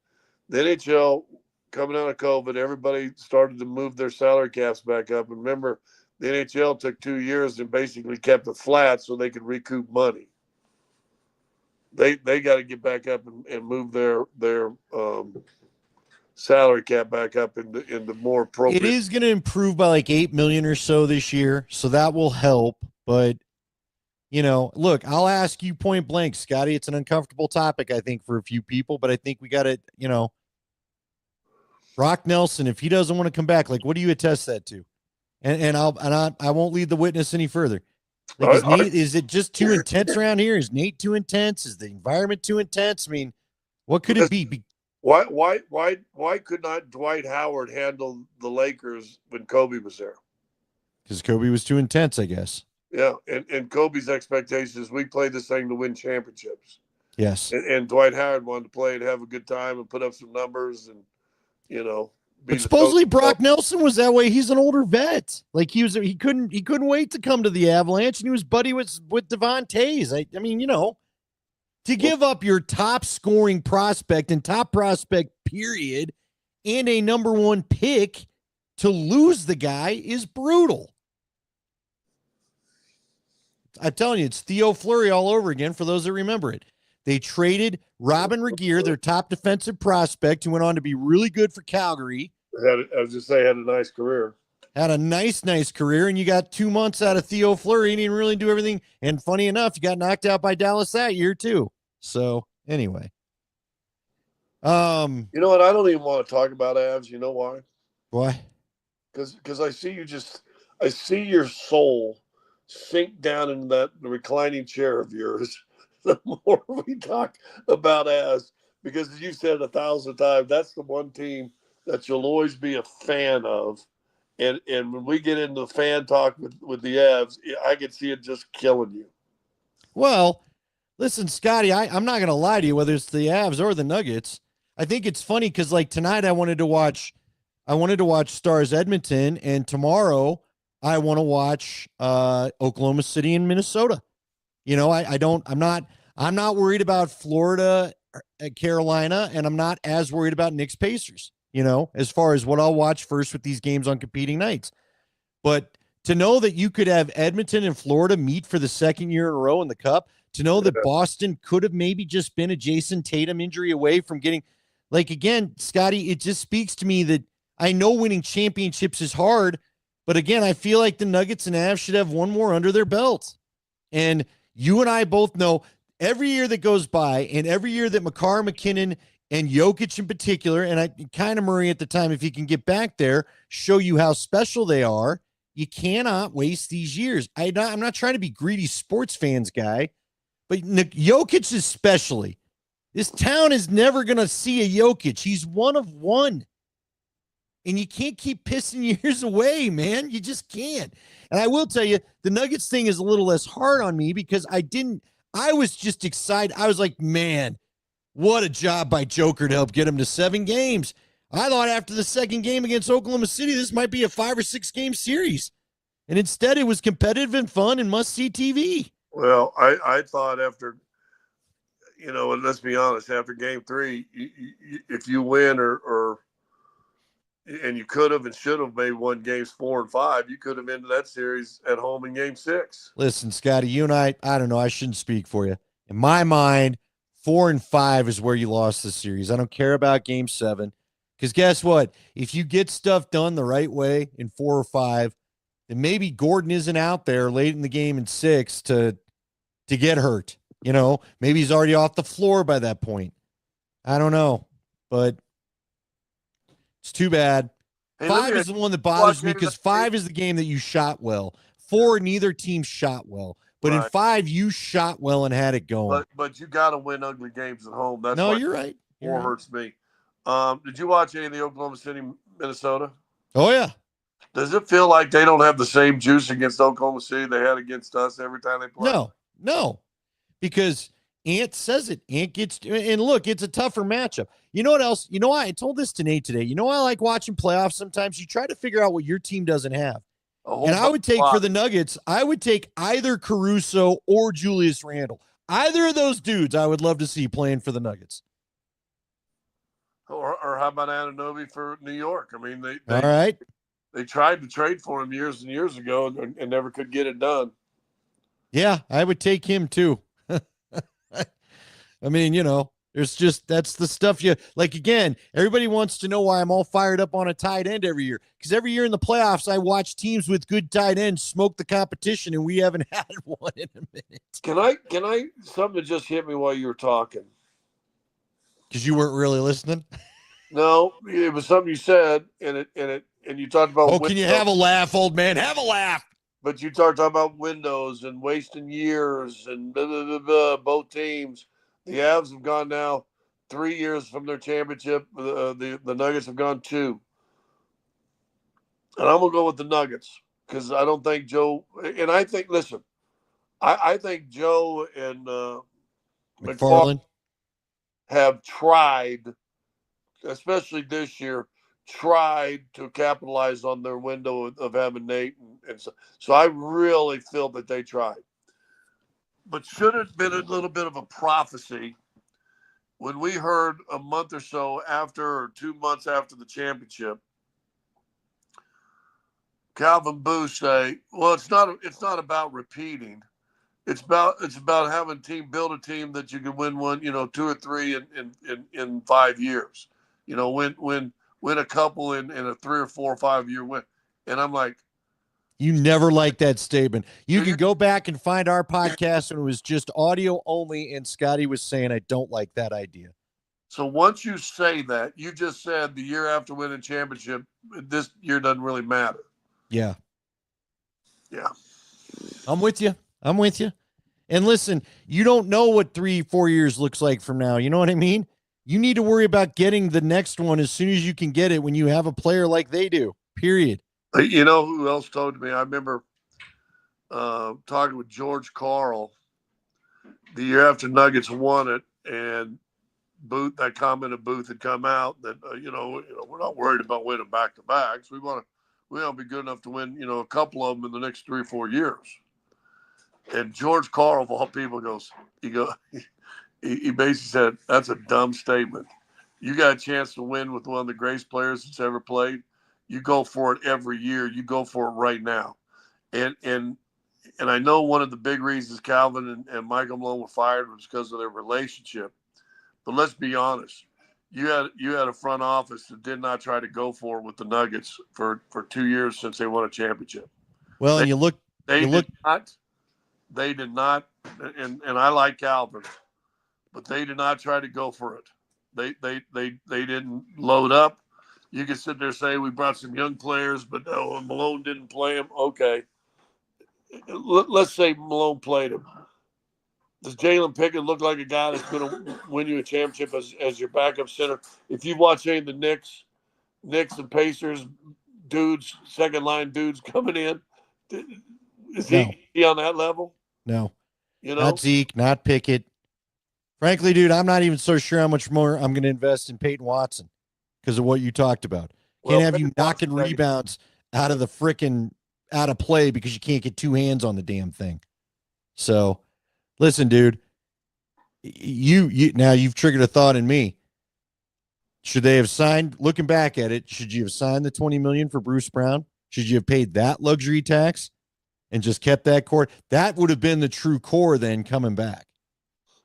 The NHL coming out of COVID, everybody started to move their salary caps back up. And remember, the NHL took 2 years and basically kept it flat so they could recoup money. They got to get back up and move their salary cap back up into more appropriate. It is going to improve by like 8 million or so this year, so that will help. But look, I'll ask you point blank, Scotty. It's an uncomfortable topic, I think, for a few people, but I think we got to, Brock Nelson, if he doesn't want to come back, like, what do you attest that to? And I won't lead the witness any further. Like, is it just too intense around here? Is Nate too intense? Is the environment too intense? I mean, what could it be? Why could not Dwight Howard handle the Lakers when Kobe was there? Because Kobe was too intense, I guess. Yeah, and Kobe's expectation is we play this thing to win championships. Yes. And Dwight Howard wanted to play and have a good time and put up some numbers and, But supposedly Brock Nelson was that way. He's an older vet. Like he couldn't wait to come to the Avalanche, and he was buddy with Devon Tays. I mean, to give up your top scoring prospect and top prospect period and a number one pick to lose the guy is brutal. I'm telling you, it's Theo Fleury all over again for those that remember it. They traded Robin Regehr, their top defensive prospect, who went on to be really good for Calgary. Had a nice career. Had a nice career, and you got 2 months out of Theo Fleury, and he didn't really do everything. And funny enough, you got knocked out by Dallas that year too. So anyway, you know what? I don't even want to talk about Avs. You know why? Why? Because I see your soul sink down in the reclining chair of yours. The more we talk about Avs, because as you've said 1,000 times, that's the one team that you'll always be a fan of. And when we get into fan talk with the Avs, I can see it just killing you. Well, listen, Scotty, I'm not going to lie to you, whether it's the Avs or the Nuggets. I think it's funny because, like, tonight I wanted to watch Stars Edmonton, and tomorrow I want to watch Oklahoma City and Minnesota. I'm not worried about Florida, Carolina, and I'm not as worried about Knicks Pacers, as far as what I'll watch first with these games on competing nights. But to know that you could have Edmonton and Florida meet for the second year in a row in the Cup, to know that Boston could have maybe just been a Jason Tatum injury away from getting, like, again, Scotty, it just speaks to me that I know winning championships is hard, but again, I feel like the Nuggets and Avs should have one more under their belt. And you and I both know every year that goes by, and every year that Makar, McKinnon, and Jokic in particular, and I kind of Murray at the time, if he can get back there, show you how special they are. You cannot waste these years. I'm not trying to be greedy sports fans guy, but Jokic especially. This town is never going to see a Jokic. He's one of one. And you can't keep pissing years away, man. You just can't. And I will tell you, the Nuggets thing is a little less hard on me because I was just excited. I was like, man, what a job by Joker to help get him to 7 games. I thought after the second game against Oklahoma City, this might be a 5 or 6 game series. And instead, it was competitive and fun and must-see TV. Well, I thought after, and let's be honest, after game 3, if you win and you could have and should have maybe won games 4 and 5, you could have ended that series at home in game 6. Listen, Scotty, you and I don't know, I shouldn't speak for you. In my mind, 4 and 5 is where you lost the series. I don't care about game 7. Because guess what? If you get stuff done the right way in 4 or 5, then maybe Gordon isn't out there late in the game in 6 to get hurt. Maybe he's already off the floor by that point. I don't know. But it's too bad. Hey, 5 is the one that bothers me because 5 is the game that you shot well. 4, neither team shot well. But in 5, you shot well and had it going. But you got to win ugly games at home. That's no, you're right. 4 hurts me. Did you watch any of the Oklahoma City, Minnesota? Oh, yeah. Does it feel like they don't have the same juice against Oklahoma City they had against us every time they play? No. Because Ant says it. Ant gets, and look, it's a tougher matchup. You know what else? You know why? I told this to Nate today. You know why I like watching playoffs sometimes? You try to figure out what your team doesn't have. And I would take for the Nuggets, I would take either Caruso or Julius Randle. Either of those dudes I would love to see playing for the Nuggets. Or how about Anunoby for New York? I mean, All right. They tried to trade for him years and years ago and never could get it done. Yeah, I would take him too. I mean, there's just, that's the stuff you like. Again, everybody wants to know why I'm all fired up on a tight end every year. Because every year in the playoffs, I watch teams with good tight ends smoke the competition, and we haven't had one in a minute. Can I something just hit me while you were talking? Because you weren't really listening? No, it was something you said, and you talked about. Oh, can you have a laugh, old man? Have a laugh. But you talked about windows and wasting years and blah, blah, blah, blah, both teams. The Avs have gone now 3 years from their championship. The Nuggets have gone 2. And I'm going to go with the Nuggets because I don't think Joe – and I think, listen, I think Joe and McFarland have tried, especially this year, tried to capitalize on their window of having Nate. And so I really feel that they tried. But should it have been a little bit of a prophecy when we heard a month or so after, or 2 months after the championship, Calvin Booth say, well, it's not about repeating. It's about having build a team that you can win one, 2 or 3 in 5 years. Win a couple in a 3 or 4 or 5 year win. And I'm like, you never liked that statement. You can go back and find our podcast when it was just audio only, and Scotty was saying, I don't like that idea. So once you say that, you just said the year after winning championship, this year doesn't really matter. Yeah. Yeah. I'm with you. And listen, you don't know what 3-4 years looks like from now. You know what I mean? You need to worry about getting the next one as soon as you can get it when you have a player like they do, period. You know who else told me? I remember talking with George Karl the year after Nuggets won it, and that comment of Booth had come out that we're not worried about winning back to backs. We want to be good enough to win a couple of them in the next 3 or 4 years. And George Karl, of all people, he basically said, that's a dumb statement. You got a chance to win with one of the greatest players that's ever played. You go for it every year. You go for it right now. And I know one of the big reasons Calvin and Michael Malone were fired was because of their relationship. But let's be honest. You had a front office that did not try to go for it with the Nuggets for 2 years since they won a championship. Well, They did not, and I like Calvin, but they did not try to go for it. They didn't load up. You can sit there and say we brought some young players, but Malone didn't play them. Okay, let's say Malone played him. Does Jalen Pickett look like a guy that's going to win you a championship as your backup center? If you watch any of the Knicks and Pacers dudes, second line dudes coming in, is he on that level? No. Not Zeke, not Pickett. Frankly, dude, I'm not even so sure how much more I'm going to invest in Peyton Watson because of what you talked about. Can't have you knocking rebounds out of play because you can't get 2 hands on the damn thing. So, listen, dude, now you've triggered a thought in me. Should they have signed, looking back at it, should you have signed the $20 million for Bruce Brown? Should you have paid that luxury tax and just kept that core? That would have been the true core then coming back.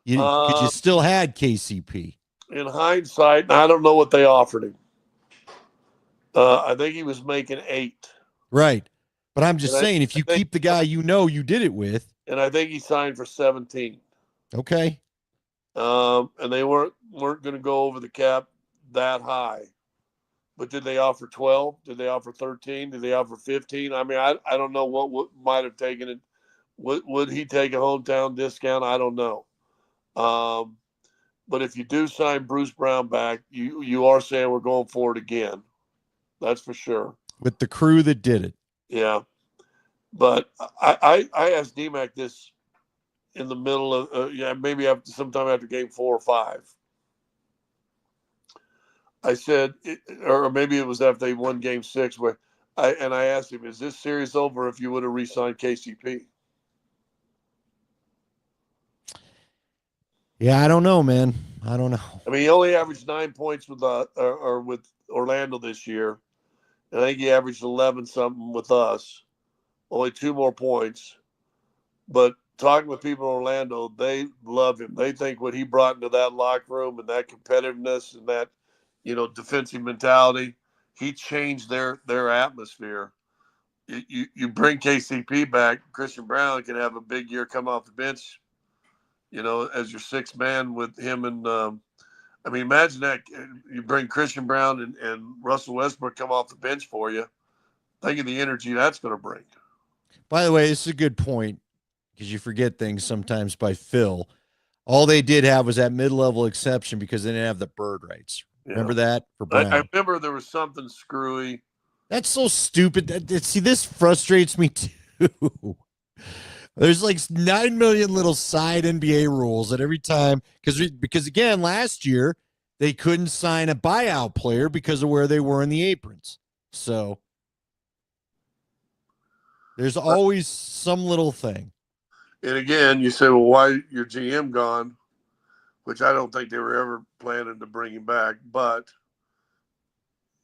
Because you still had KCP. In hindsight, I don't know what they offered him. I think he was making 8. Right. But I'm just saying, if you keep the guy you did it with. And I think he signed for 17. Okay. And they weren't going to go over the cap that high. But did they offer 12? Did they offer 13? Did they offer 15? I mean, I don't know what might have taken it. Would he take a hometown discount? I don't know. But if you do sign Bruce Brown back, you are saying we're going for it again. That's for sure. With the crew that did it. Yeah. But I asked DMAC this in the middle of maybe after sometime after game 4 or 5. I said, or maybe it was after they won game 6, where I asked him, "Is this series over if you would have re-signed KCP?" Yeah, I don't know, man. I don't know. I mean, he only averaged 9 points with with Orlando this year. I think he averaged 11 something with us. Only 2 more points. But talking with people in Orlando, they love him. They think what he brought into that locker room and that competitiveness and that, defensive mentality, he changed their atmosphere. You bring KCP back, Christian Brown can have a big year come off the bench, as your sixth man with him and I mean, imagine that you bring Christian Brown and Russell Westbrook come off the bench for you. Think of the energy that's going to bring. By the way, this is a good point because you forget things sometimes by Phil. All they did have was that mid-level exception because they didn't have the bird rights. Yeah. Remember that for I Brown? remember there was something screwy. That's so stupid. See, this frustrates me too. There's like 9 million little side NBA rules that every time because again last year they couldn't sign a buyout player because of where they were in the aprons. So there's always some little thing. And again, you say, well, why your GM gone? Which I don't think they were ever planning to bring him back, but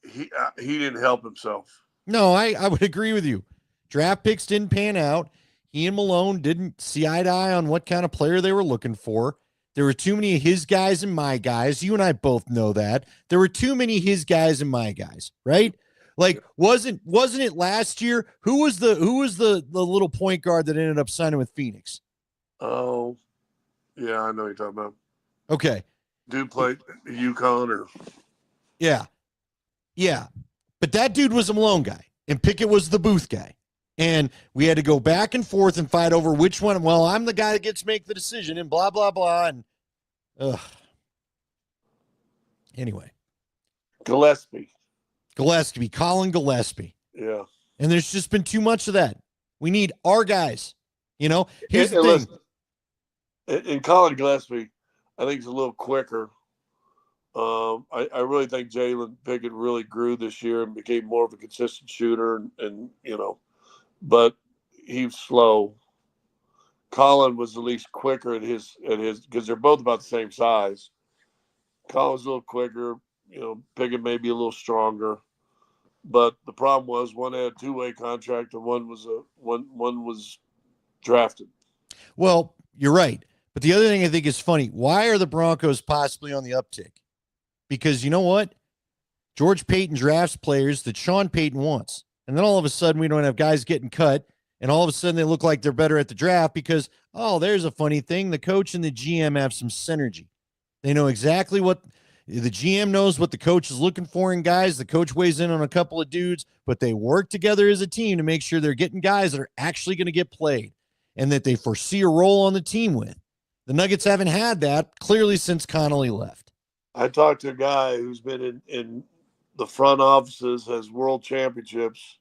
he didn't help himself. No, I would agree with you. Draft picks didn't pan out. He and Malone didn't see eye to eye on what kind of player they were looking for. There were too many of his guys and my guys. You and I both know that. There were too many his guys and my guys, right? Like wasn't it last year? Who was the little point guard that ended up signing with Phoenix? Oh, yeah, I know you're talking about. Okay. Dude played UConn or Yeah. Yeah. But that dude was a Malone guy, and Pickett was the Booth guy. And we had to go back and forth and fight over which one. Well, I'm the guy that gets to make the decision and blah, blah, blah. And anyway. Gillespie, Colin Gillespie. Yeah. And there's just been too much of that. We need our guys. Here's the thing. And Colin Gillespie, I think he's a little quicker. I really think Jalen Pickett really grew this year and became more of a consistent shooter, and but he's slow. Colin was at least quicker at his because they're both about the same size. Colin's a little quicker. Pickett may be a little stronger, but the problem was one had a 2-way contract and one was drafted. Well, you're right. But the other thing I think is funny, why are the Broncos possibly on the uptick? Because you know what? George Payton drafts players that Sean Payton wants. And then all of a sudden we don't have guys getting cut. And all of a sudden they look like they're better at the draft because, there's a funny thing. The coach and the GM have some synergy. They know exactly what the GM knows what the coach is looking for in guys. The coach weighs in on a couple of dudes, but they work together as a team to make sure they're getting guys that are actually going to get played and that they foresee a role on the team with. The Nuggets haven't had that clearly since Connolly left. I talked to a guy who's been in the front offices, has world championships,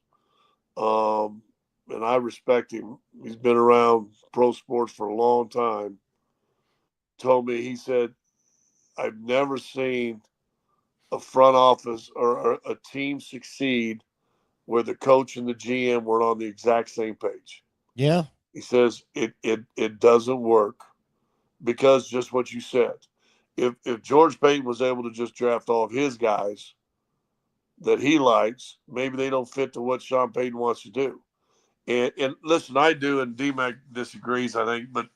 and I respect him. He's been around pro sports for a long time. Told me, he said, I've never seen a front office or a team succeed where the coach and the GM were on the exact same page. Yeah. He says it doesn't work because just what you said. If George Payton was able to just draft all of his guys that he likes, maybe they don't fit to what Sean Payton wants to do. And listen, I do, and D-Mac disagrees, I think, but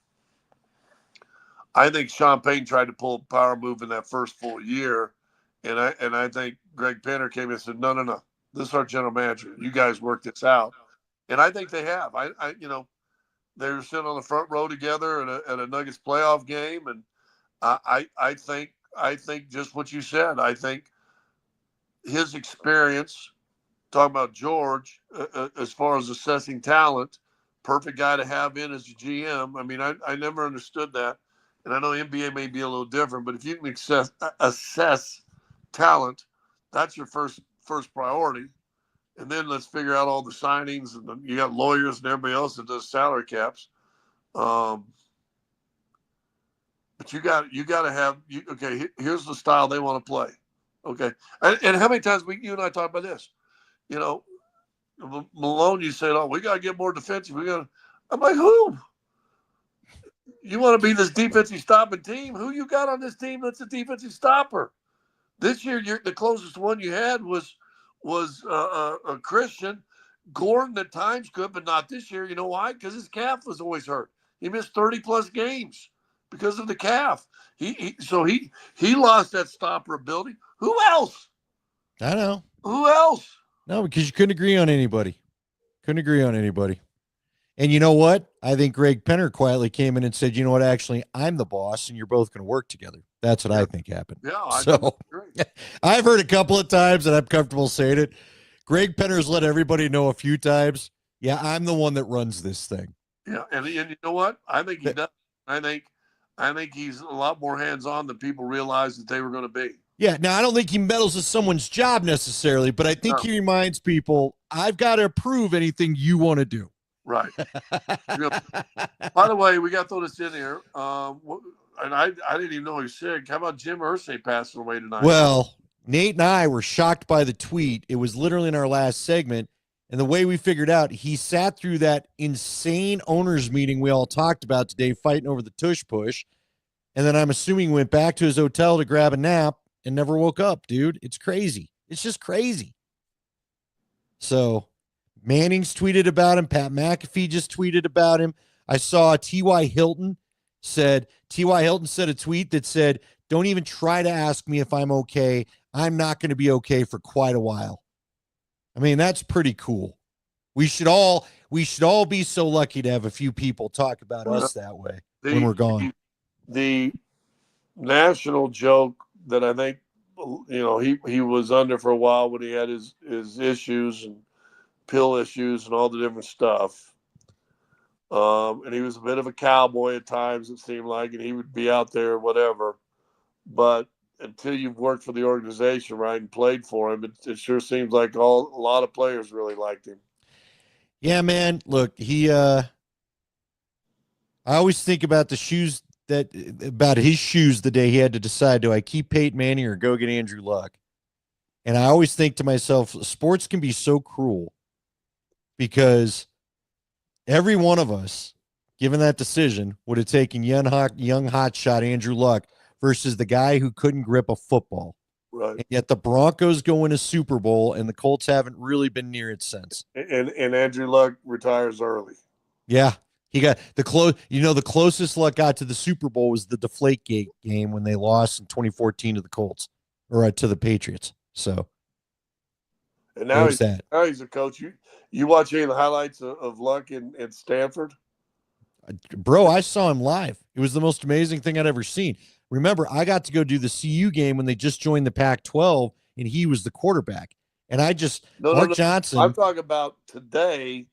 I think Sean Payton tried to pull a power move in that first full year, and I think Greg Penner came in and said, no, this is our general manager. You guys work this out, and I think they have. They were sitting on the front row together at a Nuggets playoff game, and I think just what you said. I think his experience, talking about George, as far as assessing talent, perfect guy to have in as a GM. I mean, I never understood that. And I know NBA may be a little different, but if you can assess talent, that's your first priority. And then let's figure out all the signings, and you got lawyers and everybody else that does salary caps. But you got to have you. Okay, here's the style they want to play. Okay, and how many times you and I talk about this? You know, Malone, you said, "Oh, we got to get more defensive. We got." I'm like, who? You want to be this defensive stopping team? Who you got on this team that's a defensive stopper? This year, the closest one you had was a Christian. Gordon at times could, but not this year. You know why? Because his calf was always hurt. He missed 30 plus games because of the calf. He lost that stopper ability. Who else? I know. Who else? No, because you couldn't agree on anybody. Couldn't agree on anybody. And you know what? I think Greg Penner quietly came in and said, you know what? Actually, I'm the boss and you're both going to work together. That's what I think happened. Yeah, so I've heard a couple of times, and I'm comfortable saying it. Greg Penner's let everybody know a few times. Yeah, I'm the one that runs this thing. Yeah, and you know what? I think he does. I think he's a lot more hands-on than people realized that they were going to be. Yeah, now I don't think he meddles with someone's job necessarily, but I think he reminds people, I've got to approve anything you want to do. Right. By the way, we got to throw this in here. And I didn't even know he was sick. How about Jim Irsay passing away tonight? Well, Nate and I were shocked by the tweet. It was literally in our last segment. And the way we figured out, he sat through that insane owners meeting we all talked about today, fighting over the tush push. And then I'm assuming went back to his hotel to grab a nap and never woke up, dude. It's crazy. It's just crazy. So Manning's tweeted about him. Pat McAfee just tweeted about him. I saw T.Y. Hilton said a tweet that said, don't even try to ask me if I'm okay. I'm not going to be okay for quite a while. I mean, that's pretty cool. We should all be so lucky to have a few people talk about us that way when we're gone. The national joke that I think, he was under for a while when he had his issues and pill issues and all the different stuff. And he was a bit of a cowboy at times, it seemed like, and he would be out there, whatever. But until you've worked for the organization, right, and played for him, it sure seems like a lot of players really liked him. Yeah, man. Look, I always think about his shoes the day he had to decide, do I keep Peyton Manning or go get Andrew Luck? And I always think to myself, sports can be so cruel because every one of us, given that decision, would have taken young hotshot Andrew Luck versus the guy who couldn't grip a football. Right. And yet the Broncos go in a Super Bowl, and the Colts haven't really been near it since. And Andrew Luck retires early. Yeah. He got the closest Luck got to the Super Bowl was the Deflategate game when they lost in 2014 to the Colts or to the Patriots. So, and now he's a coach. You watch any of the highlights of Luck in Stanford? Bro, I saw him live. It was the most amazing thing I'd ever seen. Remember, I got to go do the CU game when they just joined the Pac-12, and he was the quarterback. And Mark Johnson. I'm talking about today,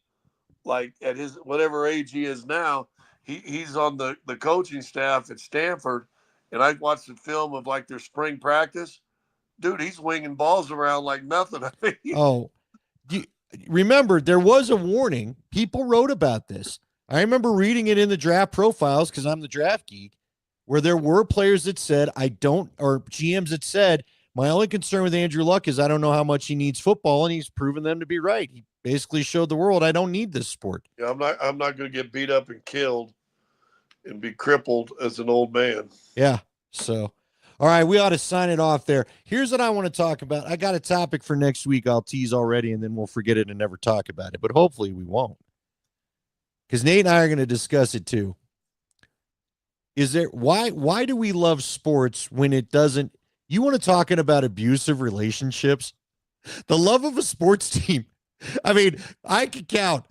like at his whatever age he is now. He's on the coaching staff at Stanford, and I watched the film of like their spring practice. Dude, he's winging balls around like nothing. Remember, there was a warning. People wrote about this. I remember reading it in the draft profiles because I'm the draft geek, where there were players that said, or GMs that said, my only concern with Andrew Luck is I don't know how much he needs football, and he's proven them to be right. He basically showed the world I don't need this sport. Yeah, I'm not going to get beat up and killed and be crippled as an old man. Yeah. So, all right, we ought to sign it off there. Here's what I want to talk about. I got a topic for next week I'll tease already, and then we'll forget it and never talk about it. But hopefully we won't. Because Nate and I are going to discuss it too. Why do we love sports when it doesn't? You want to talk about abusive relationships? The love of a sports team. I mean, I could count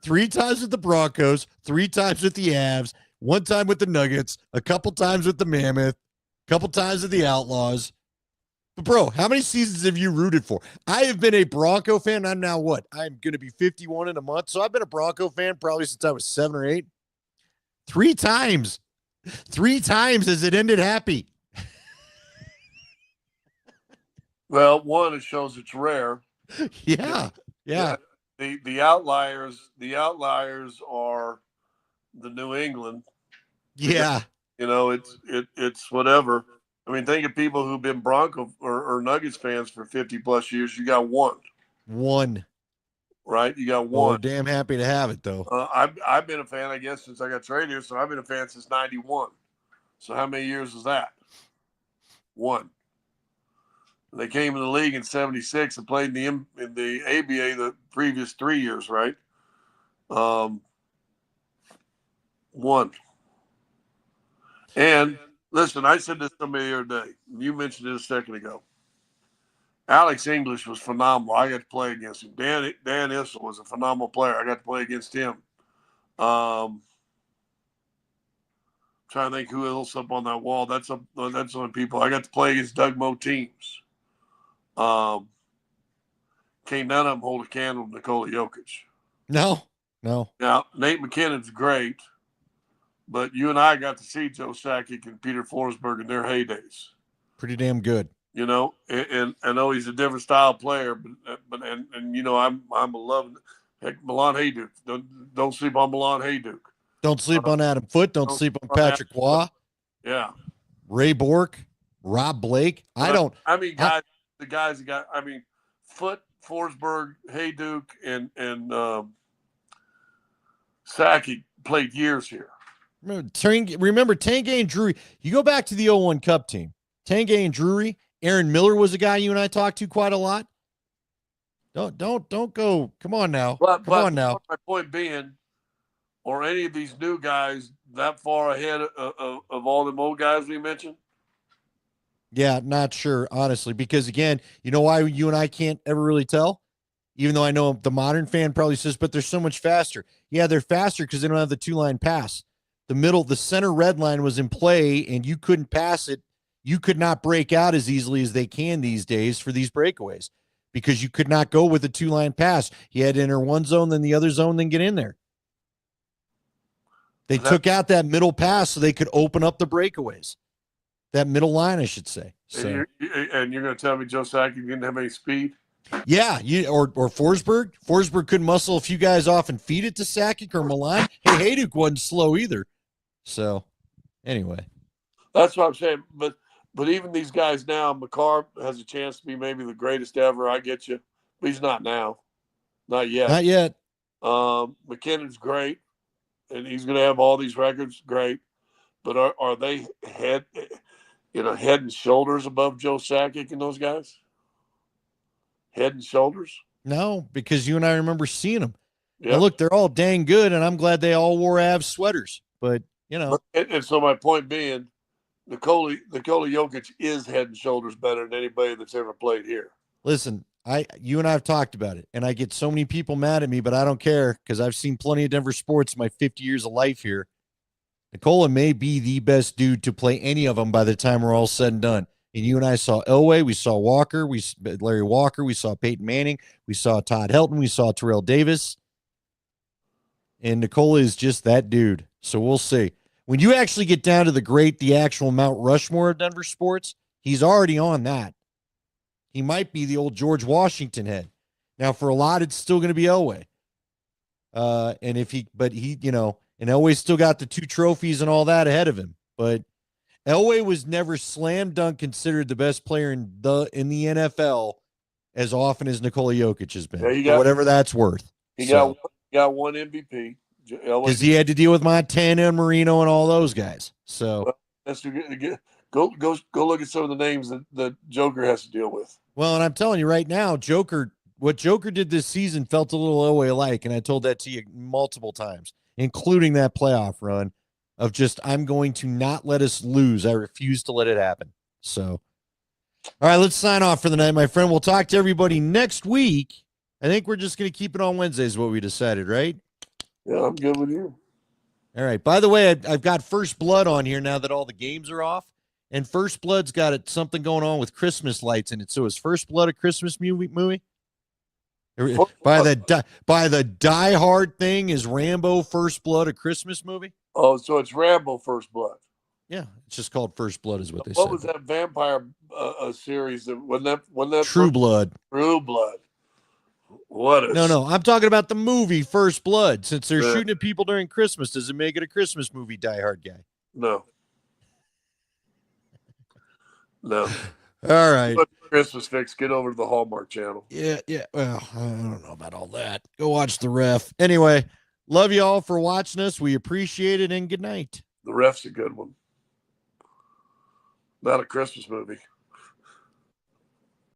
3 times with the Broncos, 3 times with the Avs, 1 time with the Nuggets, a couple times with the Mammoth, a couple times with the Outlaws. But bro, how many seasons have you rooted for? I have been a Bronco fan. I'm now what? I'm going to be 51 in a month. So I've been a Bronco fan probably since I was 7 or 8. 3 times. 3 times has it ended happy. Well, one, it shows it's rare. Yeah. The outliers are the New England. Yeah. You know, it's whatever. I mean, think of people who've been Bronco or Nuggets fans for 50 plus years. You got one, One. right? You got Well, we're one. damn happy to have it, though. I've been a fan, I guess, since I got traded here. So I've been a fan since '91. So how many years is that? One. They came in the league in '76 and played in the ABA the previous 3 years, right? One. And listen, I said this to somebody the other day. You mentioned it a second ago. Alex English was phenomenal. I got to play against him. Dan Issel was a phenomenal player. I got to play against him. Trying to think who else up on that wall. That's on people. I got to play against Doug Moe teams. Can't none of them hold a candle to Nikola Jokic. No. Now, Nate McKinnon's great, but you and I got to see Joe Sakic and Peter Forsberg in their heydays. Pretty damn good. You know, and I know he's a different style player, but you know, I'm a loving heck Milan Hayduk. Don't sleep on Milan Hayduk. Don't sleep on Adam Foote. Don't sleep on Patrick Waugh. Yeah. Ray Bork, Rob Blake. The guys that got. I mean, Foote, Forsberg, Hayduk, and Sakic played years here. Remember Tanguay and Drury. You go back to the 01 Cup team. Tanguay and Drury. Aaron Miller was a guy you and I talked to quite a lot. Don't go. Come on now. Come on now. My point being, or any of these new guys that far ahead of all them old guys we mentioned? Yeah, not sure, honestly, because again, you know why you and I can't ever really tell? Even though I know the modern fan probably says, but they're so much faster. Yeah, they're faster because they don't have the two-line pass. The center red line was in play, and you couldn't pass it. You could not break out as easily as they can these days for these breakaways because you could not go with a two-line pass. You had to enter one zone, then the other zone, then get in there. They took out that middle pass so they could open up the breakaways. That middle line, I should say. So, and you're going to tell me Joe Sakic didn't have any speed? Yeah, or Forsberg. Forsberg could muscle a few guys off and feed it to Sakic or Milan. Hey, Hayduk wasn't slow either. So, anyway. That's what I'm saying. But even these guys now, McCarr has a chance to be maybe the greatest ever. I get you. But he's not now. Not yet. Not yet. McKinnon's great. And he's going to have all these records. Great. But are they head and shoulders above Joe Sakic and those guys? Head and shoulders? No, because you and I remember seeing them. Yeah. Now, look, they're all dang good, and I'm glad they all wore Avs sweaters. But, you know. And so my point being, Nikola Jokic is head and shoulders better than anybody that's ever played here. Listen, you and I have talked about it, and I get so many people mad at me, but I don't care because I've seen plenty of Denver sports in my 50 years of life here. Nikola may be the best dude to play any of them by the time we're all said and done. And you and I saw Elway, we saw Walker, Larry Walker, we saw Peyton Manning, we saw Todd Helton, we saw Terrell Davis. And Nikola is just that dude. So we'll see. When you actually get down to the actual Mount Rushmore of Denver sports, he's already on that. He might be the old George Washington head. Now, for a lot, it's still going to be Elway. And Elway's still got the 2 trophies and all that ahead of him. But Elway was never slam dunk considered the best player in the NFL as often as Nikola Jokic has been, for whatever that's worth. He got one MVP. Because he had to deal with Montana and Marino and all those guys. So go look at some of the names that Joker has to deal with. Well, and I'm telling you right now, what Joker did this season felt a little Elway-like, and I told that to you multiple times, including that playoff run of just, I'm going to not let us lose. I refuse to let it happen. So, all right, let's sign off for the night, my friend. We'll talk to everybody next week. I think we're just going to keep it on Wednesdays, what we decided, right? Yeah, I'm good with you. All right. By the way, I've got First Blood on here now that all the games are off. And First Blood's got something going on with Christmas lights in it. So is First Blood a Christmas movie? By the Die Hard thing, is Rambo First Blood a Christmas movie? Oh, so it's Rambo First Blood. Yeah, it's just called First Blood is what they said. What was that vampire series? When that True Blood. True Blood. No. I'm talking about the movie First Blood. Since they're shooting at people during Christmas, does it make it a Christmas movie, Die Hard guy? No. No. All right. But Christmas fix, get over to the Hallmark Channel. Yeah. Well, I don't know about all that. Go watch the ref. Anyway, love you all for watching us. We appreciate it, and good night. The ref's a good one. Not a Christmas movie.